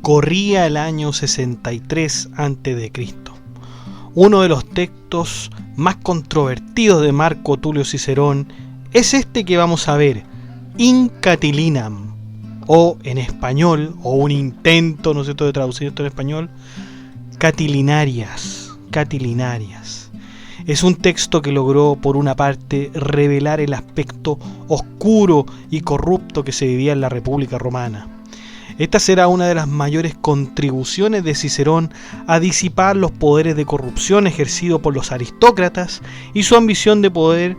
Corría el año 63 a.C. Uno de los textos más controvertidos de Marco Tulio Cicerón es este que vamos a ver, In Catilinam, o en español, o un intento, ¿no es cierto?, de traducir esto en español, Catilinarias. Es un texto que logró, por una parte, revelar el aspecto oscuro y corrupto que se vivía en la República Romana. Esta será una de las mayores contribuciones de Cicerón a disipar los poderes de corrupción ejercidos por los aristócratas y su ambición de poder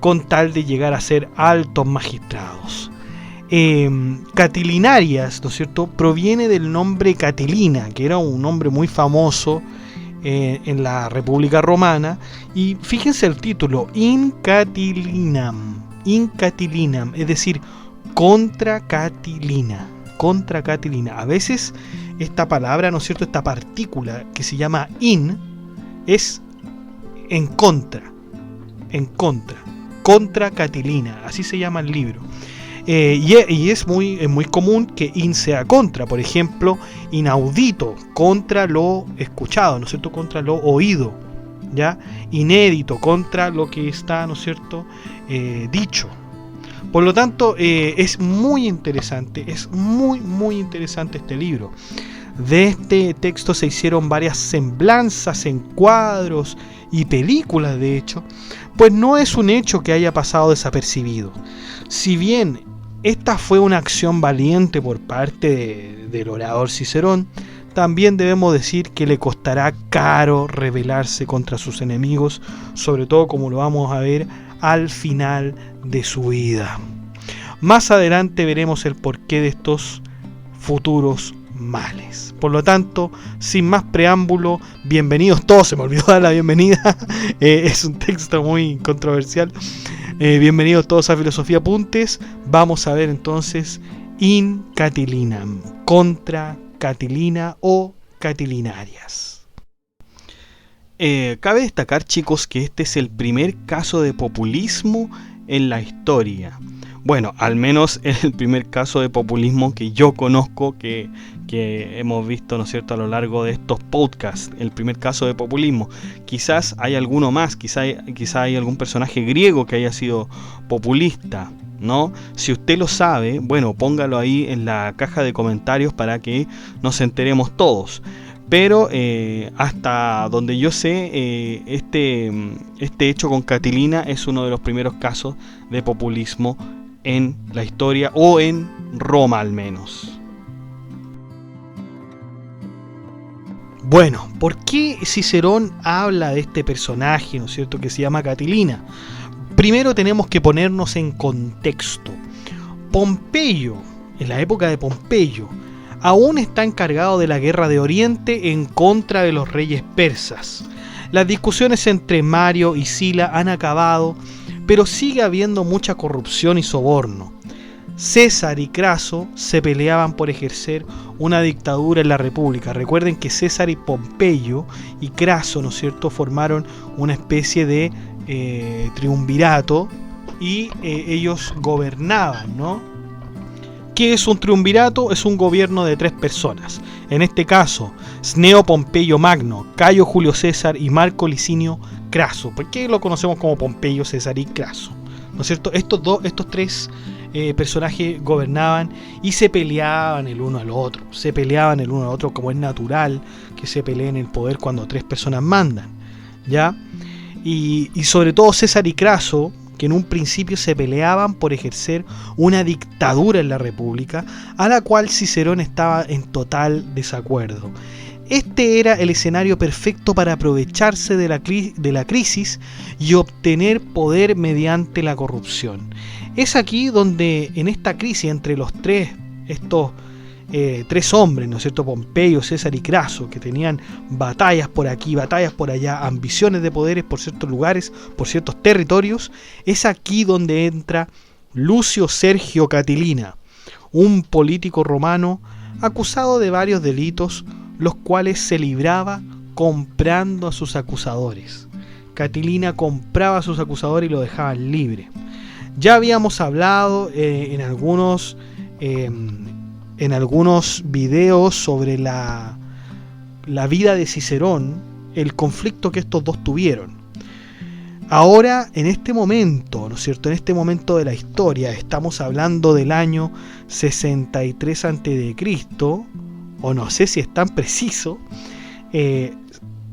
con tal de llegar a ser altos magistrados. Catilinarias, ¿no es cierto?, proviene del nombre Catilina, que era un nombre muy famoso en la República Romana, y fíjense el título, In Catilinam, es decir, contra Catilina. A veces esta palabra, ¿no es cierto?, esta partícula que se llama in, es en contra, contra Catilina, así se llama el libro. Y es muy común que in sea contra, por ejemplo, inaudito, contra lo escuchado, ¿no es cierto?, contra lo oído, ¿ya? Inédito, contra lo que está, ¿no es cierto?, dicho. Por lo tanto, es muy interesante este libro. De este texto se hicieron varias semblanzas en cuadros y películas, de hecho, pues no es un hecho que haya pasado desapercibido. Si bien esta fue una acción valiente por parte del orador Cicerón, también debemos decir que le costará caro rebelarse contra sus enemigos, sobre todo como lo vamos a ver al final de su vida. Más adelante veremos el porqué de estos futuros males. Por lo tanto, sin más preámbulo, bienvenidos todos, se me olvidó dar la bienvenida, es un texto muy controversial. Bienvenidos todos a Filosofía Apuntes. Vamos a ver entonces In Catilinam, contra Catilina o Catilinarias. Cabe destacar, chicos, que este es el primer caso de populismo en la historia. Bueno, al menos es el primer caso de populismo que yo conozco, que hemos visto, ¿no es cierto?, a lo largo de estos podcasts. El primer caso de populismo. Quizás hay alguno más, quizás hay algún personaje griego que haya sido populista, ¿no? Si usted lo sabe, bueno, póngalo ahí en la caja de comentarios para que nos enteremos todos. Pero hasta donde yo sé, este hecho con Catilina es uno de los primeros casos de populismo en la historia, o en Roma al menos. Bueno, ¿por qué Cicerón habla de este personaje, ¿no es cierto?, que se llama Catilina? Primero tenemos que ponernos en contexto. Pompeyo, en la época de Pompeyo, aún está encargado de la guerra de Oriente en contra de los reyes persas. Las discusiones entre Mario y Sila han acabado, pero sigue habiendo mucha corrupción y soborno. César y Craso se peleaban por ejercer una dictadura en la República. Recuerden que César y Pompeyo y Craso, ¿no es cierto?, formaron una especie de triunvirato y ellos gobernaban, ¿no? ¿Qué es un triunvirato? Es un gobierno de 3 personas. En este caso, Cneo Pompeyo Magno, Cayo Julio César y Marco Licinio Craso. ¿Por qué lo conocemos como Pompeyo, César y Craso? ¿No es cierto? Estos 3 personajes gobernaban y se peleaban el uno al otro. Como es natural que se peleen el poder cuando 3 personas mandan, ¿ya? Y sobre todo César y Craso, que en un principio se peleaban por ejercer una dictadura en la República, a la cual Cicerón estaba en total desacuerdo. Este era el escenario perfecto para aprovecharse de la crisis y obtener poder mediante la corrupción. Es aquí donde, en esta crisis entre los estos 3 hombres, ¿no es cierto?, Pompeyo, César y Craso, que tenían batallas por aquí, batallas por allá, ambiciones de poderes por ciertos lugares, por ciertos territorios, es aquí donde entra Lucio Sergio Catilina, un político romano acusado de varios delitos, los cuales se libraba comprando a sus acusadores. Catilina compraba a sus acusadores y lo dejaban libre. Ya habíamos hablado en algunos en algunos videos sobre la vida de Cicerón, el conflicto que estos dos tuvieron. Ahora, en este momento, ¿no es cierto? En este momento de la historia, estamos hablando del año 63 a.C., o no sé si es tan preciso,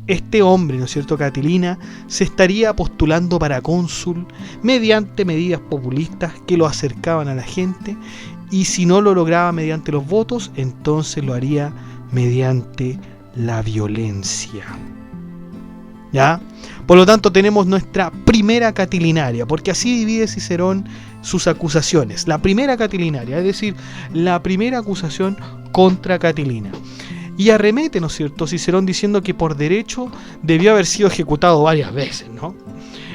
este hombre, ¿no es cierto?, Catilina, se estaría postulando para cónsul mediante medidas populistas que lo acercaban a la gente, y si no lo lograba mediante los votos, entonces lo haría mediante la violencia. ¿Ya? Por lo tanto, tenemos nuestra primera catilinaria, porque así divide Cicerón sus acusaciones. La primera catilinaria, es decir, la primera acusación contra Catilina. Y arremete, ¿no es cierto?, Cicerón diciendo que por derecho debió haber sido ejecutado varias veces, ¿no?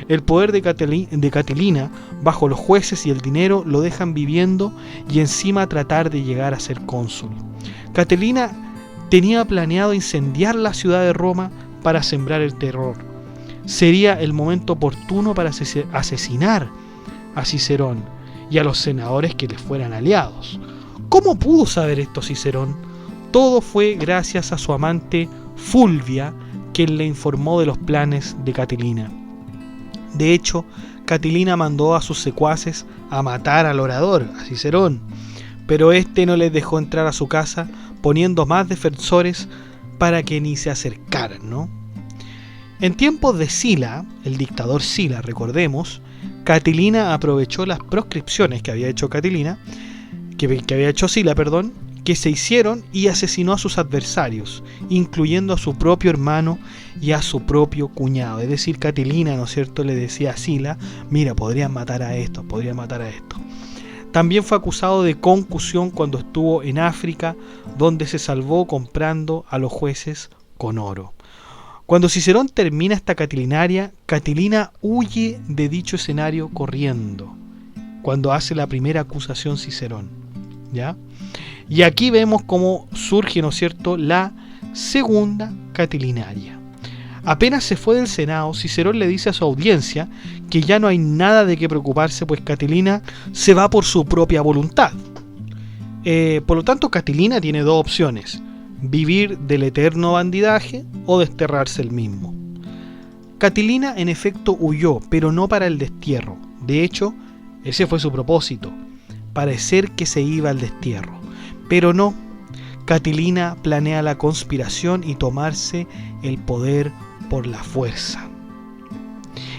El poder de Catilina, bajo los jueces y el dinero, lo dejan viviendo y encima tratar de llegar a ser cónsul. Catilina tenía planeado incendiar la ciudad de Roma para sembrar el terror. Sería el momento oportuno para asesinar a Cicerón y a los senadores que le fueran aliados. ¿Cómo pudo saber esto Cicerón? Todo fue gracias a su amante Fulvia, quien le informó de los planes de Catilina. De hecho, Catilina mandó a sus secuaces a matar al orador, a Cicerón, pero este no les dejó entrar a su casa, poniendo más defensores para que ni se acercaran, ¿no? En tiempos de Sila, el dictador Sila, recordemos, Catilina aprovechó las proscripciones que había hecho Sila, que se hicieron, y asesinó a sus adversarios, incluyendo a su propio hermano y a su propio cuñado. Es decir, Catilina, ¿no es cierto?, le decía a Sila, mira, podrían matar a esto. También fue acusado de concusión cuando estuvo en África, donde se salvó comprando a los jueces con oro. Cuando Cicerón termina esta catilinaria, Catilina huye de dicho escenario corriendo, cuando hace la primera acusación Cicerón, ¿ya? Y aquí vemos cómo surge, ¿no es cierto?, la segunda catilinaria. Apenas se fue del Senado, Cicerón le dice a su audiencia que ya no hay nada de qué preocuparse, pues Catilina se va por su propia voluntad. Por lo tanto, Catilina tiene dos opciones: vivir del eterno bandidaje o desterrarse él mismo. Catilina en efecto huyó, pero no para el destierro. De hecho, ese fue su propósito, parecer que se iba al destierro. Pero no, Catilina planea la conspiración y tomarse el poder por la fuerza.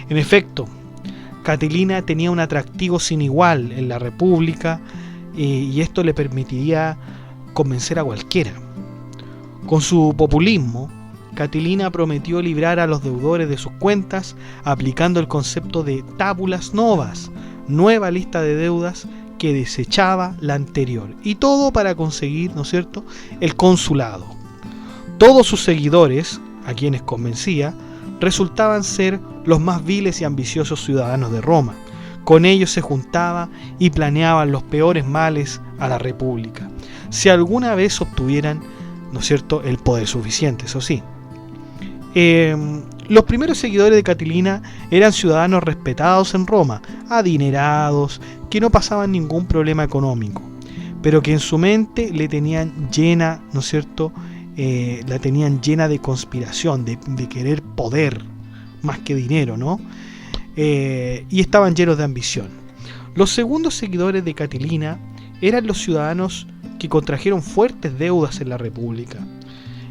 En efecto, Catilina tenía un atractivo sin igual en la República, y esto le permitiría convencer a cualquiera. Con su populismo, Catilina prometió librar a los deudores de sus cuentas aplicando el concepto de tabulas novas, nueva lista de deudas que desechaba la anterior, y todo para conseguir, ¿no es cierto?, el consulado. Todos sus seguidores, a quienes convencía, resultaban ser los más viles y ambiciosos ciudadanos de Roma. Con ellos se juntaba y planeaban los peores males a la República, si alguna vez obtuvieran, ¿no es cierto?, el poder suficiente, eso sí. Los primeros seguidores de Catilina eran ciudadanos respetados en Roma, adinerados, que no pasaban ningún problema económico, pero que en su mente le tenían llena, ¿no es cierto?, la tenían llena de conspiración, de querer poder más que dinero, ¿no? Y estaban llenos de ambición. Los segundos seguidores de Catilina eran los ciudadanos que contrajeron fuertes deudas en la República.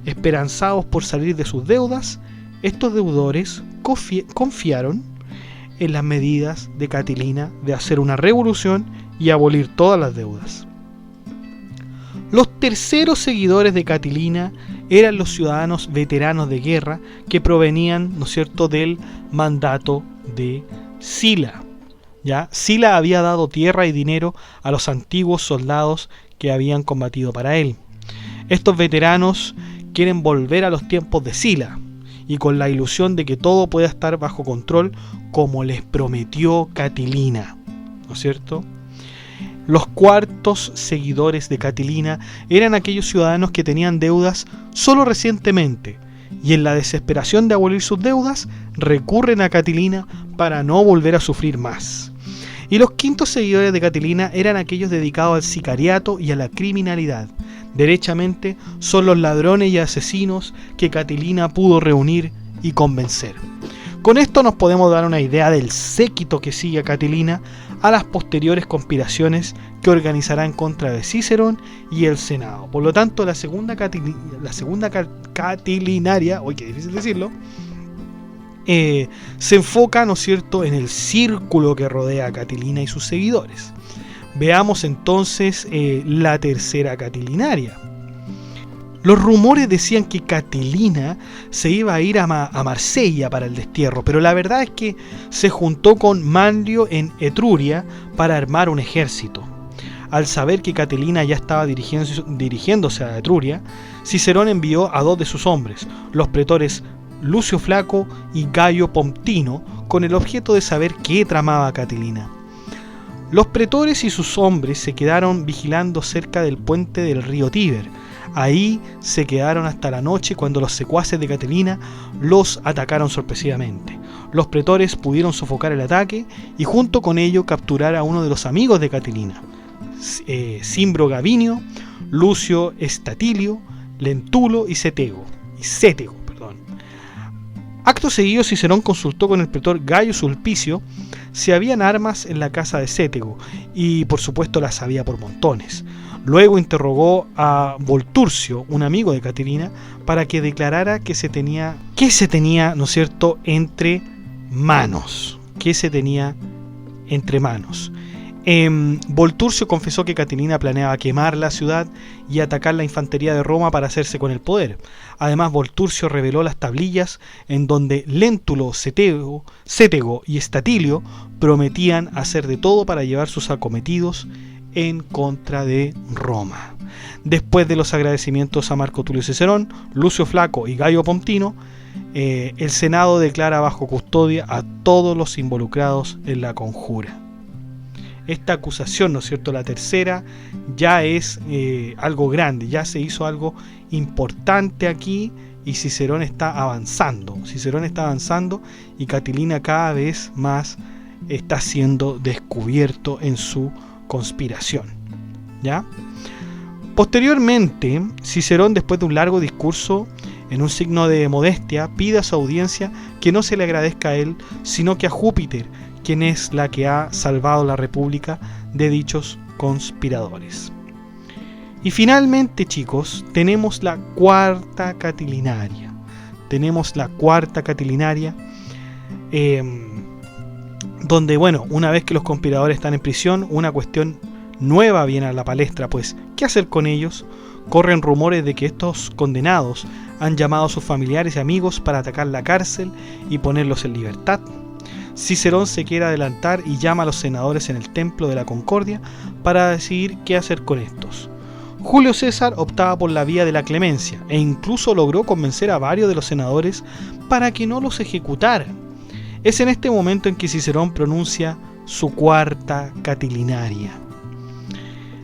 Esperanzados por salir de sus deudas, estos deudores confiaron en las medidas de Catilina de hacer una revolución y abolir todas las deudas. Los terceros seguidores de Catilina eran los ciudadanos veteranos de guerra que provenían, ¿no es cierto?, del mandato de Sila. ¿Ya? Sila había dado tierra y dinero a los antiguos soldados que habían combatido para él. Estos veteranos quieren volver a los tiempos de Sila, y con la ilusión de que todo pueda estar bajo control como les prometió Catilina, ¿no es cierto? Los cuartos seguidores de Catilina eran aquellos ciudadanos que tenían deudas solo recientemente, y en la desesperación de abolir sus deudas recurren a Catilina para no volver a sufrir más. Y los quintos seguidores de Catilina eran aquellos dedicados al sicariato y a la criminalidad. Derechamente son los ladrones y asesinos que Catilina pudo reunir y convencer. Con esto nos podemos dar una idea del séquito que sigue a Catilina a las posteriores conspiraciones que organizará en contra de Cicerón y el Senado. Por lo tanto, la segunda catilinaria, qué difícil decirlo, se enfoca, ¿no es cierto?, en el círculo que rodea a Catilina y sus seguidores. Veamos entonces la tercera catilinaria. Los rumores decían que Catilina se iba a ir a Marsella para el destierro, pero la verdad es que se juntó con Manlio en Etruria para armar un ejército. Al saber que Catilina ya estaba dirigiéndose a Etruria, Cicerón envió a 2 de sus hombres, los pretores Lucio Flaco y Gayo Pomptino, con el objeto de saber qué tramaba Catilina. Los pretores y sus hombres se quedaron vigilando cerca del puente del río Tíber. Ahí se quedaron hasta la noche cuando los secuaces de Catilina los atacaron sorpresivamente. Los pretores pudieron sofocar el ataque y junto con ello capturar a uno de los amigos de Catilina, Cimbro Gavinio, Lucio Estatilio, Lentulo y Cétego. Acto seguido, Cicerón consultó con el pretor Gayo Sulpicio si habían armas en la casa de Cétego, y por supuesto las había por montones. Luego interrogó a Volturcio, un amigo de Catilina, para que declarara qué se tenía, ¿no es cierto?, entre manos. Volturcio confesó que Catilina planeaba quemar la ciudad y atacar la infantería de Roma para hacerse con el poder. Además, Volturcio reveló las tablillas en donde Léntulo, Cétego y Estatilio prometían hacer de todo para llevar sus acometidos en contra de Roma. Después de los agradecimientos a Marco Tulio Cicerón, Lucio Flaco y Gayo Pomptino, el Senado declara bajo custodia a todos los involucrados en la conjura. Esta acusación, ¿no es cierto?, la tercera, ya es algo grande, ya se hizo algo importante aquí y Cicerón está avanzando. Y Catilina cada vez más está siendo descubierto en su conspiración. ¿Ya? Posteriormente, Cicerón, después de un largo discurso, en un signo de modestia, pide a su audiencia que no se le agradezca a él, sino que a Júpiter, quien es la que ha salvado la república de dichos conspiradores. Y finalmente, chicos, tenemos la cuarta catilinaria. Donde, una vez que los conspiradores están en prisión, una cuestión nueva viene a la palestra, pues, ¿qué hacer con ellos? Corren rumores de que estos condenados han llamado a sus familiares y amigos para atacar la cárcel y ponerlos en libertad. Cicerón se quiere adelantar y llama a los senadores en el Templo de la Concordia para decidir qué hacer con estos. Julio César optaba por la vía de la clemencia e incluso logró convencer a varios de los senadores para que no los ejecutaran. Es en este momento en que Cicerón pronuncia su cuarta catilinaria.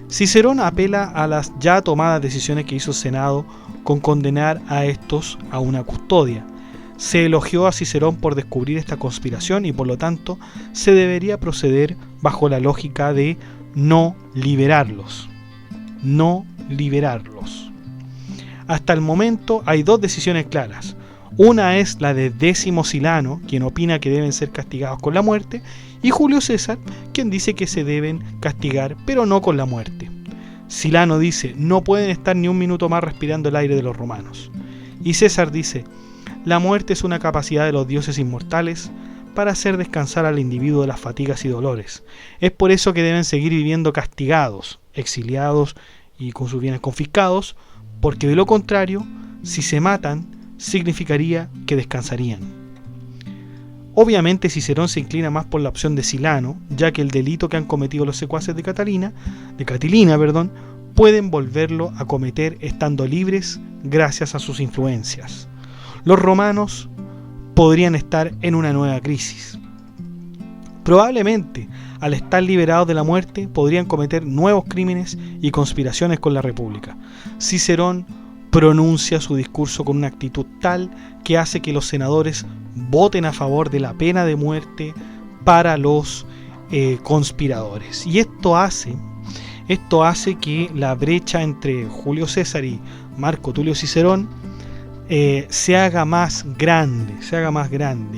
Cicerón apela a las ya tomadas decisiones que hizo el Senado con condenar a estos a una custodia. Se elogió a Cicerón por descubrir esta conspiración y por lo tanto se debería proceder bajo la lógica de no liberarlos. Hasta el momento hay 2 decisiones claras. Una es la de Décimo Silano, quien opina que deben ser castigados con la muerte, y Julio César, quien dice que se deben castigar, pero no con la muerte. Silano dice, no pueden estar ni un minuto más respirando el aire de los romanos. Y César dice, la muerte es una capacidad de los dioses inmortales para hacer descansar al individuo de las fatigas y dolores. Es por eso que deben seguir viviendo castigados, exiliados y con sus bienes confiscados, porque de lo contrario, si se matan, significaría que descansarían. Obviamente Cicerón se inclina más por la opción de Silano, ya que el delito que han cometido los secuaces de Catilina, pueden volverlo a cometer estando libres gracias a sus influencias. Los romanos podrían estar en una nueva crisis. Probablemente, al estar liberados de la muerte, podrían cometer nuevos crímenes y conspiraciones con la República. Cicerón pronuncia su discurso con una actitud tal que hace que los senadores voten a favor de la pena de muerte para los conspiradores. Y esto hace que la brecha entre Julio César y Marco Tulio Cicerón se haga más grande,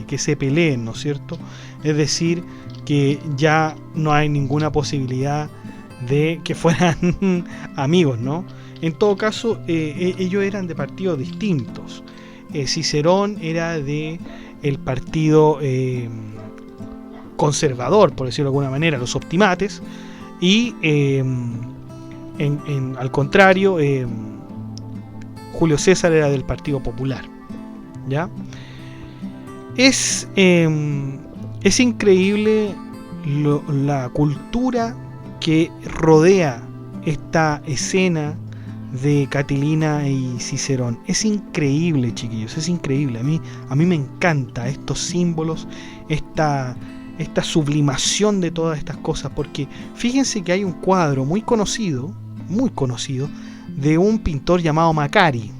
que se peleen, ¿no es cierto? Es decir, que ya no hay ninguna posibilidad de que fueran amigos, ¿no? En todo caso, ellos eran de partidos distintos. Cicerón era de el partido conservador, por decirlo de alguna manera, los optimates, y al contrario, Julio César era del Partido Popular. ¿Ya? Es increíble la cultura que rodea esta escena de Catilina y Cicerón. Es increíble, chiquillos, es increíble. A mí me encanta estos símbolos, esta sublimación de todas estas cosas, porque fíjense que hay un cuadro muy conocido, de un pintor llamado Macari.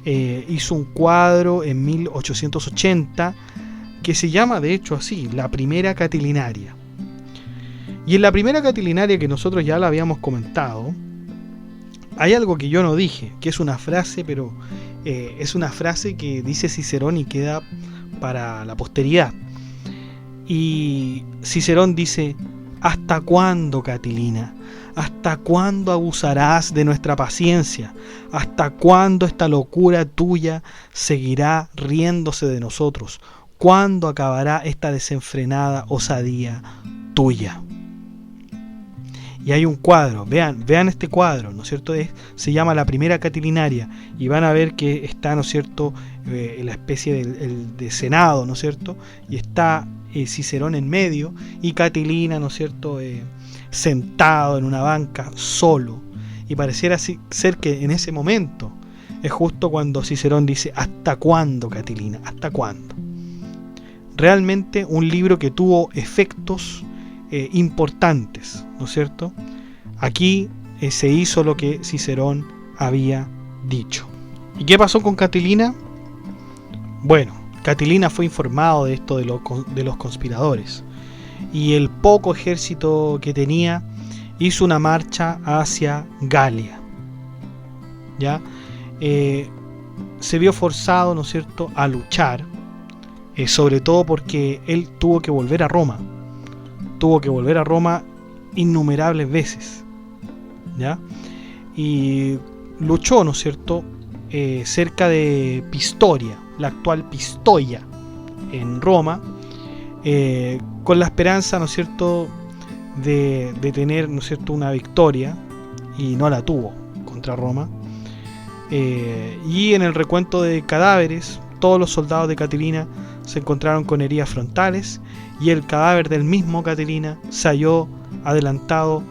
Hizo un cuadro en 1880 que se llama, de hecho, así, La Primera Catilinaria. Y en la Primera Catilinaria, que nosotros ya la habíamos comentado, hay algo que yo no dije, que es una frase, pero es una frase que dice Cicerón y queda para la posteridad. Y Cicerón dice: ¿hasta cuándo, Catilina? ¿Hasta cuándo abusarás de nuestra paciencia? ¿Hasta cuándo esta locura tuya seguirá riéndose de nosotros? ¿Cuándo acabará esta desenfrenada osadía tuya? Y hay un cuadro, vean este cuadro, ¿no es cierto? Se llama La Primera Catilinaria, y van a ver que está, ¿no es cierto?, la especie de senado, ¿no es cierto? Y está Cicerón en medio, y Catilina, ¿no es cierto?, sentado en una banca solo. Y pareciera ser que en ese momento es justo cuando Cicerón dice: ¿hasta cuándo, Catilina? ¿Hasta cuándo? Realmente un libro que tuvo efectos importantes, ¿no es cierto? Aquí se hizo lo que Cicerón había dicho. ¿Y qué pasó con Catilina? Bueno, Catilina fue informado de esto de los conspiradores, y el poco ejército que tenía hizo una marcha hacia Galia. ¿Ya? Se vio forzado, ¿no es cierto?, a luchar, sobre todo porque él tuvo que volver a Roma. Tuvo que volver a Roma innumerables veces, ¿ya? Y luchó, ¿no es cierto?, cerca de Pistoria, la actual Pistoia, en Roma, con la esperanza, ¿no es cierto?, de tener, ¿no es cierto?, una victoria, y no la tuvo contra Roma. Y en el recuento de cadáveres, todos los soldados de Catilina se encontraron con heridas frontales, y el cadáver del mismo Catilina se halló adelantado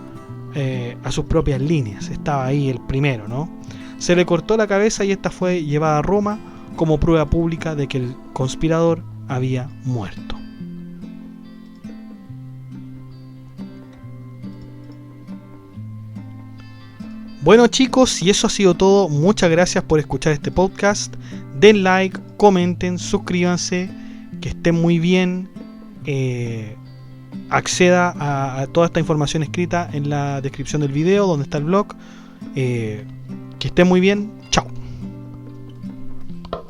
a sus propias líneas. Estaba ahí el primero, ¿no? Se le cortó la cabeza y esta fue llevada a Roma como prueba pública de que el conspirador había muerto. Bueno, chicos, y eso ha sido todo. Muchas gracias por escuchar este podcast. Den like, comenten, suscríbanse, que estén muy bien. Acceda a toda esta información escrita en la descripción del video, donde está el blog. Que estén muy bien. Chao.